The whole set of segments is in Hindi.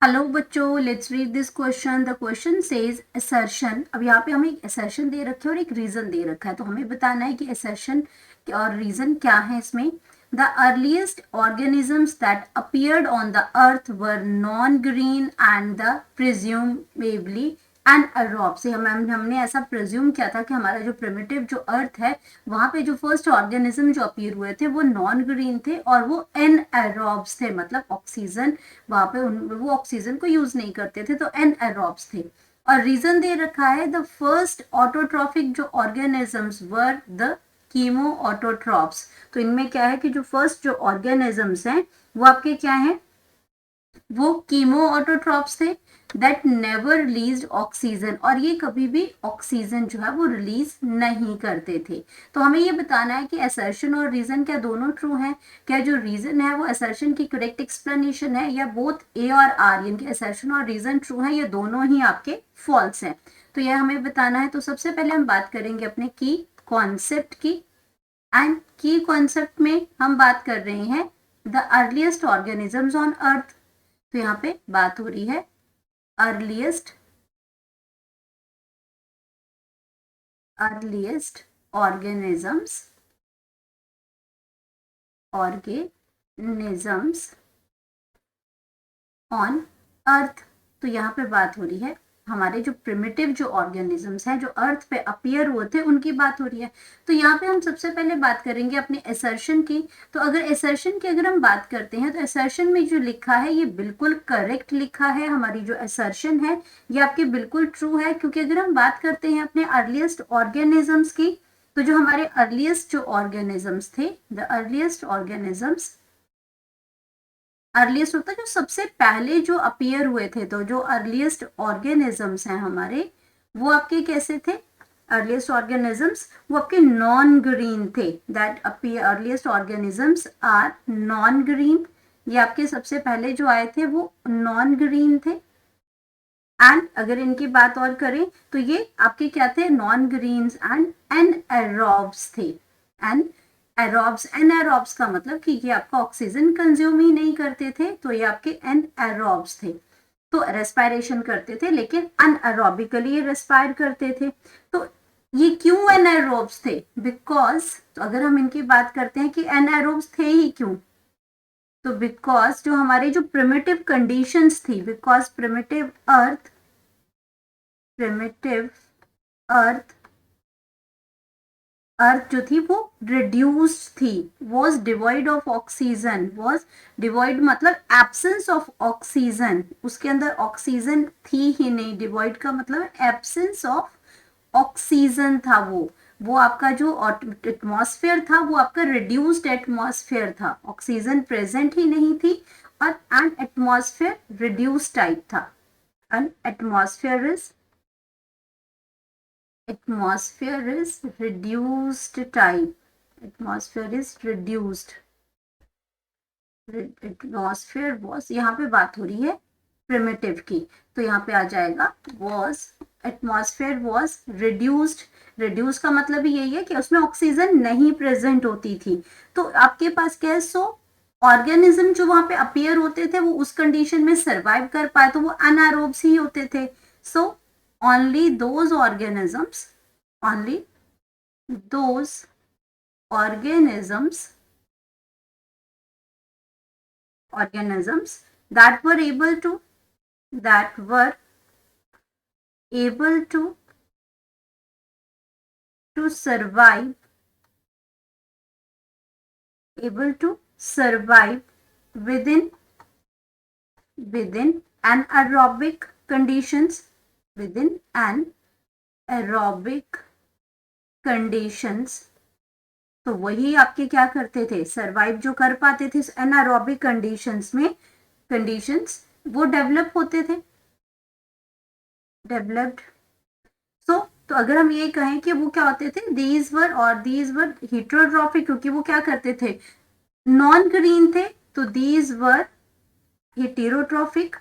हेलो बच्चों, let's read this question. The question says assertion. अब यहाँ पे हमें एक असर्शन दे रखे और एक रीजन दे रखा है, तो हमें बताना है कि असर्शन और रीजन क्या है इसमें। The earliest organisms that appeared on the earth were non green and the presumably and aerobe से हमने ऐसा प्रिज्यूम किया था कि हमारा जो प्रिमिटिव जो अर्थ है वहां पे जो फर्स्ट ऑर्गेनिज्म जो अपीयर हुए थे वो नॉन ग्रीन थे और वो एन एरोब्स थे, मतलब ऑक्सीजन वहां पे वो ऑक्सीजन को यूज नहीं करते थे, तो एन एरोब्स थे। और रीजन दे रखा है द फर्स्ट ऑटोट्रॉफिक जो organisms were the chemo autotrophs. तो इनमें क्या है कि जो फर्स्ट जो ऑर्गेनिजम्स हैं वो आपके क्या हैं, वो कीमो ऑटोट्रॉप्स थे दैट नेवर रिलीज ऑक्सीजन, और ये कभी भी ऑक्सीजन जो है वो रिलीज नहीं करते थे। तो हमें ये बताना है कि असर्शन और रीजन क्या दोनों ट्रू हैं, क्या जो रीजन है वो असर्शन की करेक्ट एक्सप्लेनेशन है, या बोथ ए और आर यानी कि असर्शन और रीजन ट्रू है, ये दोनों ही आपके फॉल्स हैं। तो यह हमें बताना है। तो सबसे पहले हम बात करेंगे अपने की कॉन्सेप्ट की, एंड की कॉन्सेप्ट में हम बात कर रहे हैं the earliest organisms on earth. तो यहाँ पे बात हो रही है अर्लीस्ट ऑर्गेनिजम्स ऑन अर्थ। तो यहाँ पे बात हो रही है हमारे जो प्रिमिटिव जो ऑर्गेनिजम्स हैं जो अर्थ पे अपीयर हुए थे उनकी बात हो रही है। तो यहाँ पे हम सबसे पहले बात करेंगे अपने असर्शन की। तो अगर असर्शन की अगर हम बात करते हैं तो असर्शन में जो लिखा है ये बिल्कुल करेक्ट लिखा है। हमारी जो असर्शन है ये आपकी बिल्कुल ट्रू है, क्योंकि अगर हम बात करते हैं अपने अर्लीस्ट ऑर्गेनिजम्स की, तो जो हमारे अर्लीस्ट जो ऑर्गेनिजम्स थे, द अर्लीस्ट होता है जो सबसे पहले जो अपीयर हुए थे, तो जो अर्लीस्ट ऑर्गेनिजम्स हैं हमारे वो आपके कैसे थे, अर्लीस्ट ऑर्गेनिजम्स वो आपके नॉन ग्रीन थे। That appear earliest organisms are non green. ये आपके सबसे पहले जो आए थे वो नॉन ग्रीन थे। एंड अगर इनकी बात और करें तो ये आपके क्या थे, नॉन ग्रीन्स एंड एनएरोब्स थे। एंड एरोब्स, एनएरोब्स का मतलब कि ये आपका ऑक्सीजन कंज्यूम ही नहीं करते थे, तो ये आपके एनएरोब्स थे। तो रेस्पायरेशन करते थे लेकिन अनएरोबिकली रेस्पायर करते थे। तो ये क्यों एनएरोब्स थे, बिकॉज तो अगर हम इनकी बात करते हैं कि एनएरोब्स थे ही क्यों, तो बिकॉज जो हमारे जो प्रिमिटिव कंडीशंस थी, बिकॉज प्रिमिटिव अर्थ अर्थ जो थी वो रिड्यूस्ड थी, was devoid of oxygen, was devoid मतलब एब्सेंस ऑफ ऑक्सीजन, उसके अंदर ऑक्सीजन थी ही नहीं। डिवॉइड का मतलब एब्सेंस ऑफ ऑक्सीजन था। वो आपका जो एटमॉस्फेयर था वो आपका रिड्यूस्ड एटमॉस्फेयर था, ऑक्सीजन प्रेजेंट ही नहीं थी, और एन एटमॉस्फेयर रिड्यूस्ड टाइप था। An atmosphere is reduced type, atmosphere is reduced, atmosphere was, यहाँ पे बात हो रही है प्रिमिटिव की, तो यहाँ पे आ जाएगा was, atmosphere was reduced। reduce का मतलब ही यही है कि उसमें ऑक्सीजन नहीं प्रेजेंट होती थी। तो आपके पास क्या है, सो ऑर्गेनिज्म जो वहां पे अपीयर होते थे वो उस कंडीशन में सर्वाइव कर पाए तो वो अनारोब्स ही होते थे। सो only those organisms, only those organisms that were able to, that were able to survive, able to survive within anaerobic conditions, within anaerobic conditions। तो वही आपके क्या करते थे, सरवाइव जो कर पाते थे एनारोबिक कंडीशंस में, कंडीशंस वो डेवलप होते थे, डेवलप्ड। सो तो अगर हम ये कहें कि वो क्या होते थे, दीज वर हेटेरोट्रॉफिक, क्योंकि वो क्या करते थे, नॉन ग्रीन थे, तो दीज वर हेटेरोट्रॉफिक,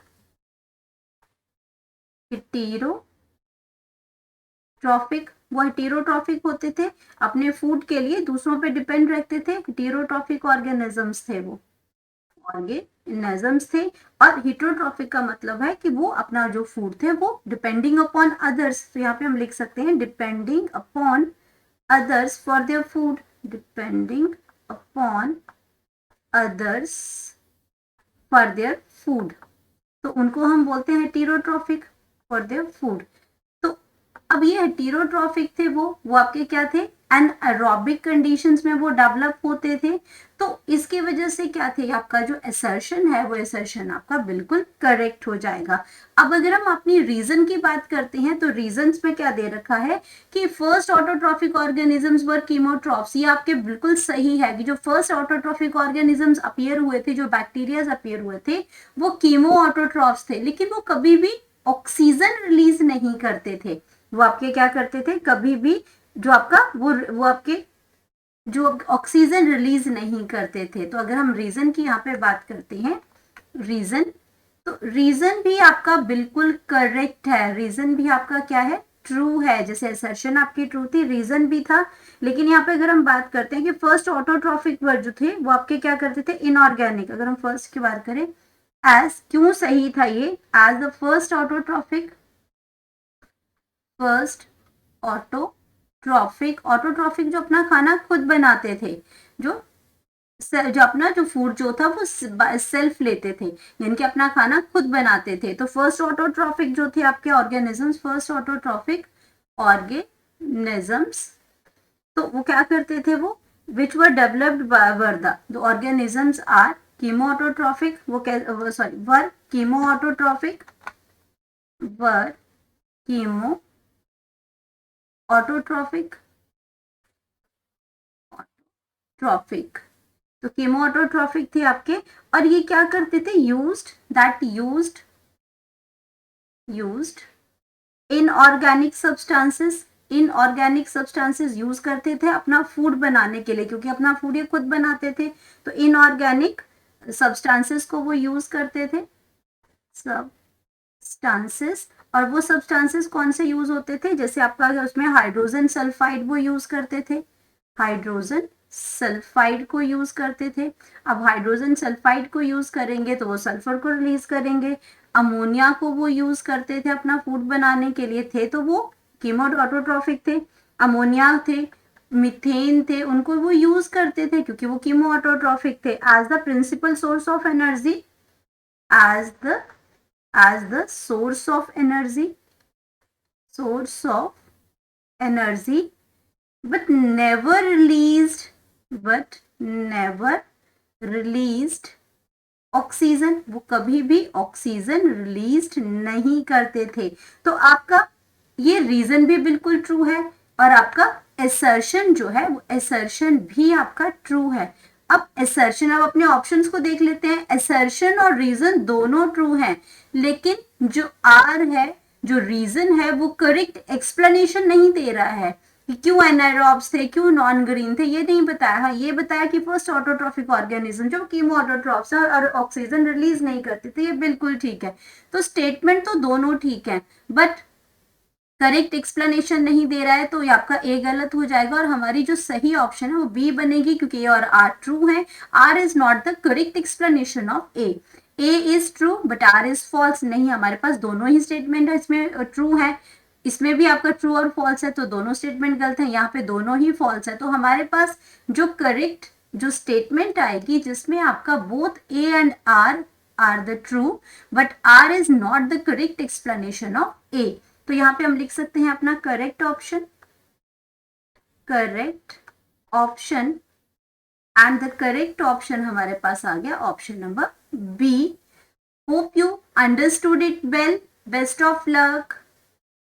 हेटेरोट्रॉफिक वो हेटेरोट्रॉफिक होते थे, अपने फूड के लिए दूसरों पे डिपेंड रहते थे, हेटेरोट्रॉफिक ऑर्गेनिजम्स थे वो। ऑर्गेनिजम्स थे। और हेटेरोट्रॉफिक का मतलब है कि वो अपना जो फूड थे वो डिपेंडिंग अपॉन अदर्स, तो यहाँ पे हम लिख सकते हैं depending upon others for their food, depending upon others for their food, तो उनको हम बोलते हैं heterotrophic for their food। तो अब ये हेटेरोट्रॉफिक थे वो आपके क्या थे, एनारोबिक कंडीशंस में वो डेवलप होते थे। तो इसकी वजह से क्या थे, आपका जो असर्शन है वो असर्शन आपका बिल्कुल करेक्ट हो जाएगा। अब अगर हम अपनी रीजन की बात करते हैं तो रीजंस में क्या दे रखा है कि फर्स्ट ऑटोट्रॉफिक ऑर्गेनिजम्स वर कीमोट्रॉफ्स, ये आपके बिल्कुल सही है कि जो फर्स्ट ऑटोट्रॉफिक ऑर्गेनिजम्स अपीयर हुए थे, जो बैक्टीरियाज अपीयर हुए थे वो कीमो ऑटोट्रॉफ्स थे, लेकिन वो कभी भी ऑक्सीजन रिलीज नहीं करते थे। वो आपके क्या करते थे, कभी भी जो आपका वो आपके जो ऑक्सीजन रिलीज नहीं करते थे। तो अगर हम रीजन की यहाँ पे बात करते हैं, रीजन, तो रीजन भी आपका बिल्कुल करेक्ट है, रीजन भी आपका क्या है, ट्रू है। जैसे असर्शन आपकी ट्रू थी, रीजन भी था। लेकिन यहाँ पे अगर हम बात करते हैं कि फर्स्ट ऑटोट्रॉफिक वर्ड जो थे वो आपके क्या करते थे, इनऑर्गेनिक। अगर हम फर्स्ट की बात करें, एज क्यों सही था ये, as the first autotrophic, first autotrophic, autotrophic जो अपना खाना खुद बनाते थे, जो अपना जो फूड जो था वो सेल्फ लेते थे, यानी कि अपना खाना खुद बनाते थे। तो फर्स्ट ऑटोट्रॉफिक जो थे आपके ऑर्गेनिजम्स, फर्स्ट ऑटोट्रॉफिक ऑर्गेनिजम्स, तो वो क्या करते थे, वो which were developed were the organisms are chemoautotrophic, वो sorry were chemoautotrophic, were chemo autotrophic, trophic, तो कीमोऑटोट्रॉफिक थे आपके। और ये क्या करते थे, used inorganic substances, inorganic substances use करते थे अपना फूड बनाने के लिए, क्योंकि अपना फूड ये खुद बनाते थे। तो इनऑर्गेनिक सब्सटेंसेस को वो यूज करते थे, सब्सटेंसेस। और वो सब्सटेंसेस कौन से यूज होते थे, जैसे आपका उसमें हाइड्रोजन सल्फाइड वो यूज करते थे, हाइड्रोजन सल्फाइड को यूज करते थे। अब हाइड्रोजन सल्फाइड को यूज करेंगे तो वो सल्फर को रिलीज करेंगे। अमोनिया को वो यूज करते थे अपना फूड बनाने के लिए, थे तो वो कीमोऑटोट्रॉफिक थे। अमोनिया थे, मीथेन थे, उनको वो यूज करते थे क्योंकि वो कीमोऑटोट्रॉफिक थे। As the principal source of energy, as the source of energy, but never released oxygen, वो कभी भी ऑक्सीजन रिलीज नहीं करते थे। तो आपका ये रीजन भी बिल्कुल ट्रू है और आपका असर्शन जो है वो असर्शन भी आपका ट्रू है। अब असर्शन, अब अपने ऑप्शंस को देख लेते हैं। असर्शन और रीजन दोनों ट्रू हैं, लेकिन जो आर है, जो रीजन है, वो करेक्ट एक्सप्लेनेशन नहीं दे रहा है कि क्यों एनारोब्स थे, क्यों नॉन ग्रीन थे, ये नहीं बताया। हाँ, ये बताया कि फर्स्ट ऑटोट्रॉफिक ऑर्गेनिज्म जो कीमो ऑटोट्रॉफ्स है और ऑक्सीजन रिलीज नहीं करते थे, ये बिल्कुल ठीक है। तो स्टेटमेंट तो दोनों ठीक है, बट करेक्ट एक्सप्लेनेशन नहीं दे रहा है, तो ये आपका ए गलत हो जाएगा और हमारी जो सही ऑप्शन है वो बी बनेगी, क्योंकि ए और आर ट्रू है। R is not the correct explanation of A. A is true but R is false. नहीं, हमारे पास दोनों ही स्टेटमेंट है, इसमें ट्रू है, इसमें भी आपका ट्रू और फॉल्स है, तो दोनों स्टेटमेंट गलत है, यहाँ पे दोनों ही फॉल्स है। तो हमारे पास जो करेक्ट जो स्टेटमेंट आएगी जिसमें आपका both A and R the true but R is not the correct explanation of A, तो यहाँ पे हम लिख सकते हैं अपना correct option, and the correct option हमारे पास आ गया option number B. Hope you understood it well, best of luck.